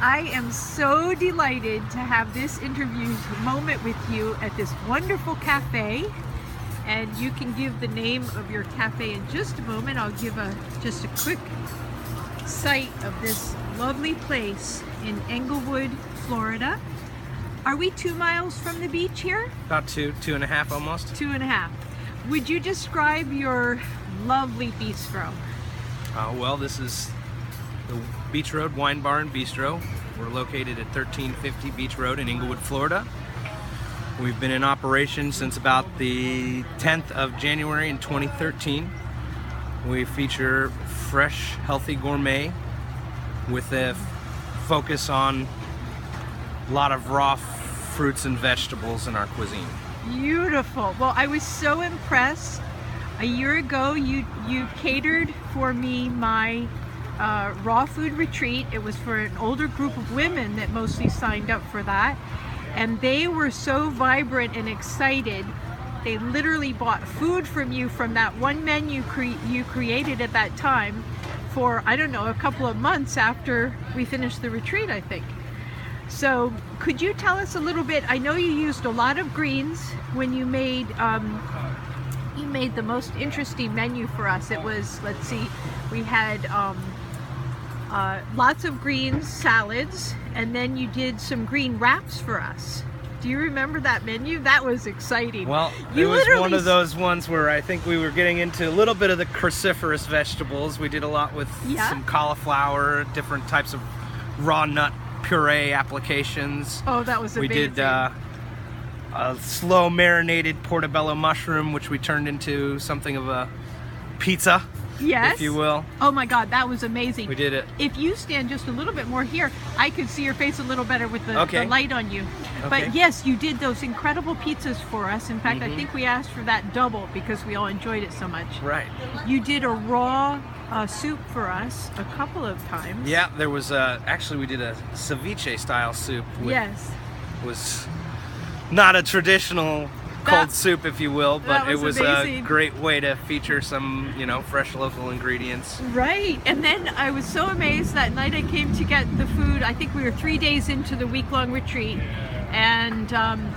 I am so delighted to have this interview moment with you at this wonderful cafe. And you can give the name of your cafe in just a moment. I'll give just a quick sight of this lovely place in Englewood, Florida. Are we 2 miles from the beach here? About 2.5 almost. 2.5. Would you describe your lovely bistro? Well, this is the Beach Road Wine Bar and Bistro. We're located at 1350 Beach Road in Englewood, Florida. We've been in operation since about the 10th of January in 2013. We feature fresh, healthy gourmet with a focus on a lot of raw fruits and vegetables in our cuisine. Beautiful. Well, I was so impressed. A year ago, you catered for me my raw food retreat. It was for an older group of women that mostly signed up for that. And they were so vibrant and excited. They literally bought food from you from that one menu you created at that time for, I don't know, a couple of months after we finished the retreat, I think. So could you tell us a little bit? I know you used a lot of greens when you made the most interesting menu for us. It was, let's see, we had lots of greens, salads, and then you did some green wraps for us. Do you remember that menu? That was exciting. Well, it was one of those ones where I think we were getting into a little bit of the cruciferous vegetables. We did a lot with some cauliflower, different types of raw nut puree applications. Oh, that was amazing. We did a slow marinated portobello mushroom, which we turned into something of a pizza. Yes. If you will. Oh my God, that was amazing. We did it. If you stand just a little bit more here, I could see your face a little better with the light on you. Okay. But yes, you did those incredible pizzas for us. In fact, I think we asked for that double because we all enjoyed it so much. Right. You did a raw soup for us a couple of times. Yeah, there was actually we did a ceviche style soup. Yes. Was not a traditional cold soup, if you will, but it was amazing. A great way to feature some, fresh local ingredients. Right, and then I was so amazed that night I came to get the food. I think we were 3 days into the week-long retreat, and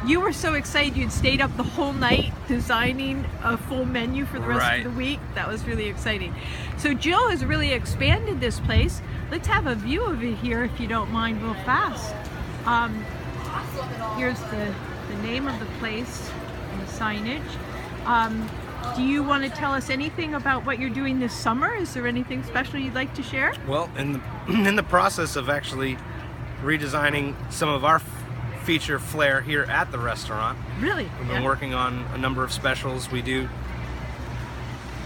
you were so excited you'd stayed up the whole night designing a full menu for the rest of the week. That was really exciting. So Jill has really expanded this place. Let's have a view of it here, if you don't mind, real fast. Here's the name of the place. The signage. Do you want to tell us anything about what you're doing this summer? Is there anything special you'd like to share? Well, in the process of actually redesigning some of our feature flair here at the restaurant. Really? We've been working on a number of specials. We do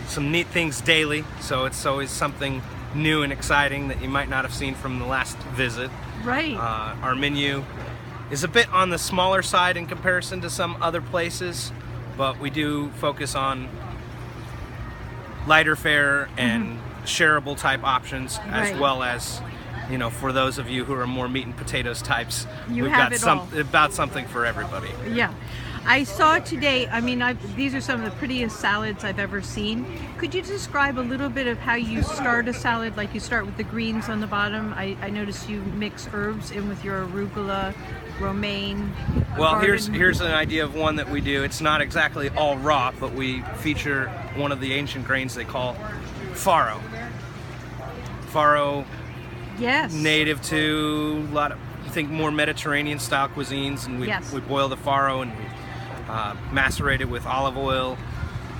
some neat things daily, so it's always something new and exciting that you might not have seen from the last visit. Right. Our menu is a bit on the smaller side in comparison to some other places, but we do focus on lighter fare and shareable type options, as well as, for those of you who are more meat and potatoes types, we've got about something for everybody. Yeah. I saw today, these are some of the prettiest salads I've ever seen. Could you describe a little bit of how you start a salad? Like you start with the greens on the bottom. I noticed you mix herbs in with your arugula, romaine. Well, here's an idea of one that we do. It's not exactly all raw, but we feature one of the ancient grains they call farro. Farro, yes, native to a lot of, I think, more Mediterranean style cuisines, and we boil the farro and we macerate it with olive oil,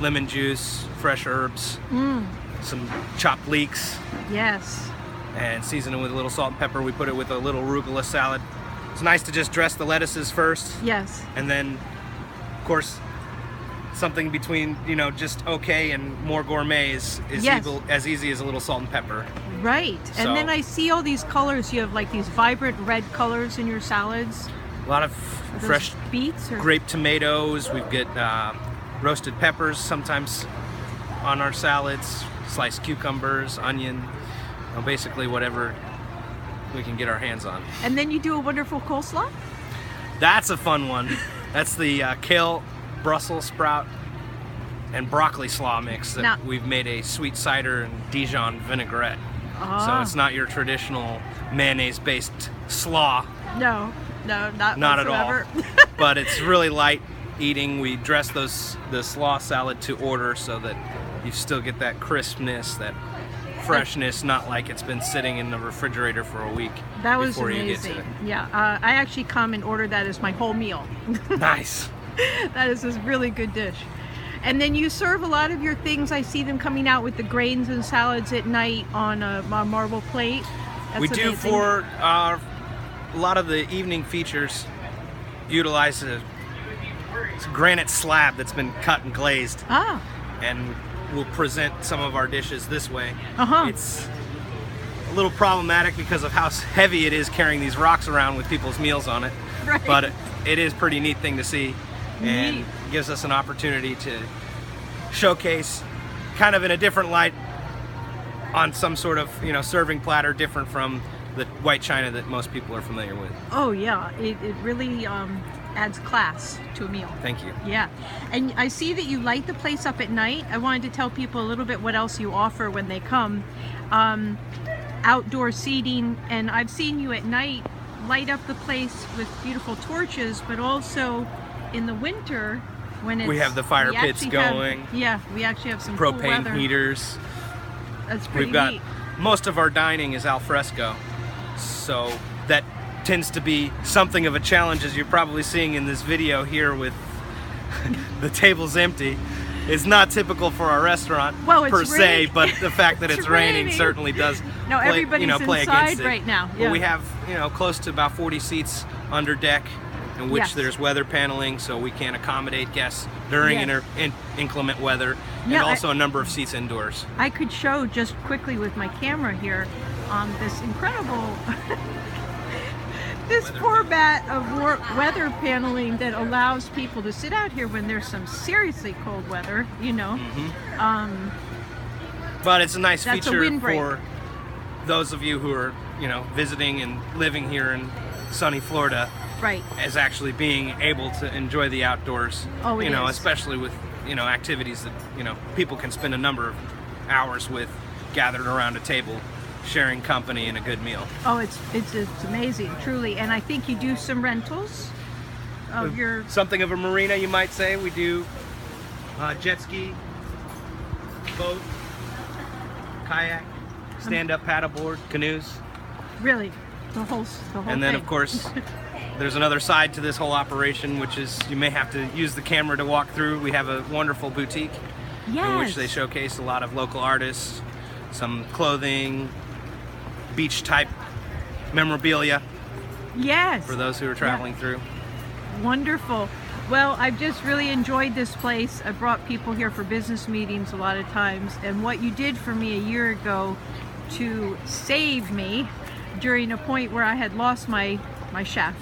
lemon juice, fresh herbs, some chopped leeks. Yes. And season it with a little salt and pepper. We put it with a little arugula salad. It's nice to just dress the lettuces first. Yes. And then, of course, something between, just okay and more gourmet is as easy as a little salt and pepper. Right. And then I see all these colors. You have like these vibrant red colors in your salads. A lot of fresh beets or grape tomatoes. We've got roasted peppers sometimes on our salads, sliced cucumbers, onion, basically whatever we can get our hands on. And then you do a wonderful coleslaw? That's a fun one. That's the kale, Brussels sprout, and broccoli slaw mix that we've made a sweet cider and Dijon vinaigrette. So it's not your traditional mayonnaise-based slaw. No, not Not whatsoever. at all. But it's really light eating. We dress the slaw salad to order so that you still get that crispness, that freshness, not like it's been sitting in the refrigerator for a week. That was before amazing. You get to it. Yeah, I actually come and order that as my whole meal. Nice. That is a really good dish. And then you serve a lot of your things. I see them coming out with the grains and salads at night on a marble plate. That's We do amazing. for a lot of the evening features utilize it's a granite slab that's been cut and glazed, Ah, and we'll present some of our dishes this way. Uh-huh. It's a little problematic because of how heavy it is carrying these rocks around with people's meals on it. Right. But it is a pretty neat thing to see, and Neat. gives us an opportunity to showcase kind of in a different light on some sort of, serving platter different from the white china that most people are familiar with. oh yeah, it really adds class to a meal. Thank you. Yeah, and I see that you light the place up at night. I wanted to tell people a little bit what else you offer when they come. Outdoor seating, and I've seen you at night light up the place with beautiful torches, but also in the winter when it's, We have the fire we pits actually have- going. yeah, we actually have some cool Propane weather. heaters. That's pretty We've got neat. most of our dining is al fresco, so that tends to be something of a challenge, as you're probably seeing in this video here with the tables empty. It's not typical for our restaurant Well, it's per se, raining. but the fact that It's it's raining raining. certainly does No, play, everybody's play inside against it. right now, But yeah. we have close to about 40 seats under deck, in which Yes. there's weather paneling, so we can accommodate guests during Yes. inclement weather, Yeah, and also a number of seats indoors. I could show just quickly with my camera here this incredible this format of weather paneling that allows people to sit out here when there's some seriously cold weather, But it's a nice That's a feature windbreak. for those of you who are, visiting and living here in sunny Florida, right. as actually being able to enjoy the outdoors. Oh, it is. Especially with, activities that, people can spend a number of hours with, gathered around a table, sharing company and a good meal. Oh, it's amazing, truly. And I think you do some rentals of your Something of a marina, you might say. We do jet ski, boat, kayak, stand-up paddleboard, canoes. really the whole And then, thing. of course, there's another side to this whole operation, which is you may have to use the camera to walk through. We have a wonderful boutique in which they showcase a lot of local artists, some clothing, beach-type memorabilia Yes. for those who are traveling through. Wonderful. Well, I've just really enjoyed this place. I brought people here for business meetings a lot of times, and what you did for me a year ago to save me during a point where I had lost my chef,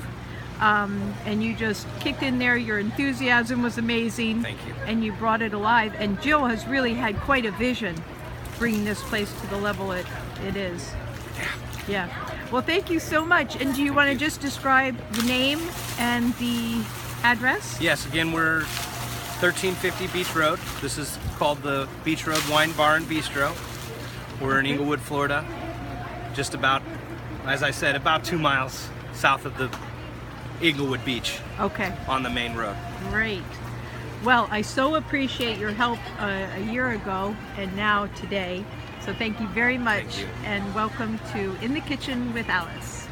and you just kicked in there. Your enthusiasm was amazing. Thank you. And you brought it alive. And Jill has really had quite a vision bringing this place to the level it is. Yeah. Well, thank you so much. And do you want to just describe the name and the address? Yes, again, we're 1350 Beach Road. This is called the Beach Road Wine Bar and Bistro. We're in Englewood, Florida, just about, as I said, about 2 miles south of the Englewood Beach Okay, on the main road. great. Well, I so appreciate your help a year ago and now today. So thank you very much, Thank you. and welcome to In the Kitchen with Alice.